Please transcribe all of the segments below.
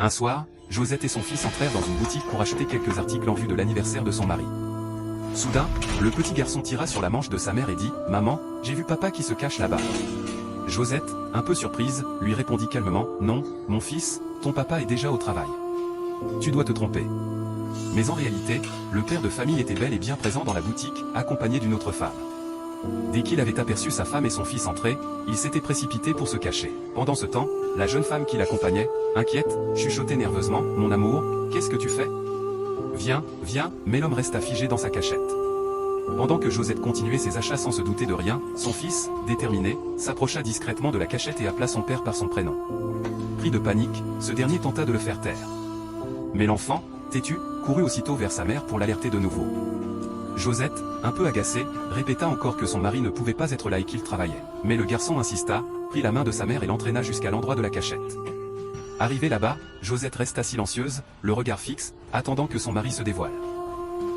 Un soir, Josette et son fils entrèrent dans une boutique pour acheter quelques articles en vue de l'anniversaire de son mari. Soudain, le petit garçon tira sur la manche de sa mère et dit « Maman, j'ai vu papa qui se cache là-bas. » Josette, un peu surprise, lui répondit calmement « Non, mon fils, ton papa est déjà au travail. Tu dois te tromper. » Mais en réalité, le père de famille était bel et bien présent dans la boutique, accompagné d'une autre femme. Dès qu'il avait aperçu sa femme et son fils entrer, il s'était précipité pour se cacher. Pendant ce temps, la jeune femme qui l'accompagnait, inquiète, chuchotait nerveusement « Mon amour, qu'est-ce que tu fais ? Viens, viens », mais l'homme resta figé dans sa cachette. Pendant que Josette continuait ses achats sans se douter de rien, son fils, déterminé, s'approcha discrètement de la cachette et appela son père par son prénom. Pris de panique, ce dernier tenta de le faire taire. Mais l'enfant, têtu, courut aussitôt vers sa mère pour l'alerter de nouveau. Josette, un peu agacée, répéta encore que son mari ne pouvait pas être là et qu'il travaillait. Mais le garçon insista, prit la main de sa mère et l'entraîna jusqu'à l'endroit de la cachette. Arrivée là-bas, Josette resta silencieuse, le regard fixe, attendant que son mari se dévoile.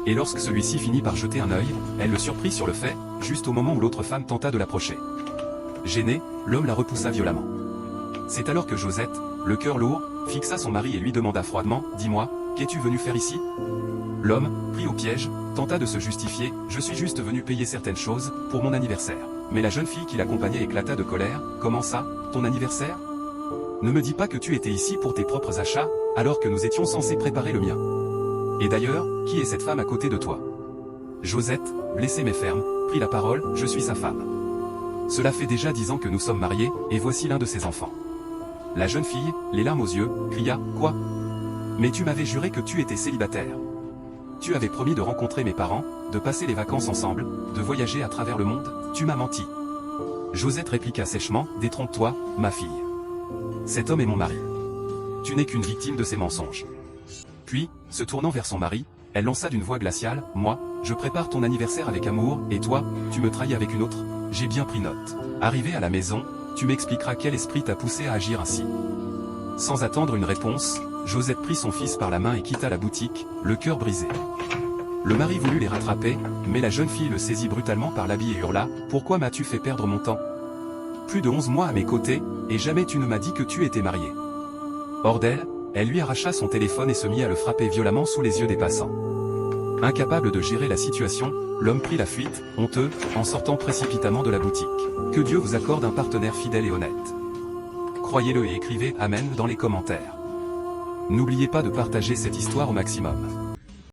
Et lorsque celui-ci finit par jeter un œil, elle le surprit sur le fait, juste au moment où l'autre femme tenta de l'approcher. Gêné, l'homme la repoussa violemment. C'est alors que Josette, le cœur lourd, fixa son mari et lui demanda froidement « Dis-moi, qu'es-tu venu faire ici ?» L'homme, pris au piège, tenta de se justifier « Je suis juste venu payer certaines choses, pour mon anniversaire. » Mais la jeune fille qui l'accompagnait éclata de colère « Comment ça, ton anniversaire ? Ne me dis pas que tu étais ici pour tes propres achats, alors que nous étions censés préparer le mien. Et d'ailleurs, qui est cette femme à côté de toi ?» Josette, blessée mais ferme, prit la parole « Je suis sa femme. Cela fait déjà 10 ans que nous sommes mariés, et voici l'un de ses enfants. » La jeune fille, les larmes aux yeux, cria « Quoi ? Mais tu m'avais juré que tu étais célibataire. Tu avais promis de rencontrer mes parents, de passer les vacances ensemble, de voyager à travers le monde, tu m'as menti. » Josette répliqua sèchement « Détrompe-toi, ma fille. Cet homme est mon mari. Tu n'es qu'une victime de ses mensonges. » Puis, se tournant vers son mari, elle lança d'une voix glaciale « Moi, je prépare ton anniversaire avec amour, et toi, tu me trahis avec une autre, j'ai bien pris note. Arrivé à la maison, tu m'expliqueras quel esprit t'a poussé à agir ainsi. » Sans attendre une réponse, Josette prit son fils par la main et quitta la boutique, le cœur brisé. Le mari voulut les rattraper, mais la jeune fille le saisit brutalement par l'habit et hurla « Pourquoi m'as-tu fait perdre mon temps ? Plus de 11 mois à mes côtés, et jamais tu ne m'as dit que tu étais marié. » Hors d'elle, elle lui arracha son téléphone et se mit à le frapper violemment sous les yeux des passants. Incapable de gérer la situation, l'homme prit la fuite, honteux, en sortant précipitamment de la boutique. Que Dieu vous accorde un partenaire fidèle et honnête. Croyez-le et écrivez « Amen » dans les commentaires. N'oubliez pas de partager cette histoire au maximum.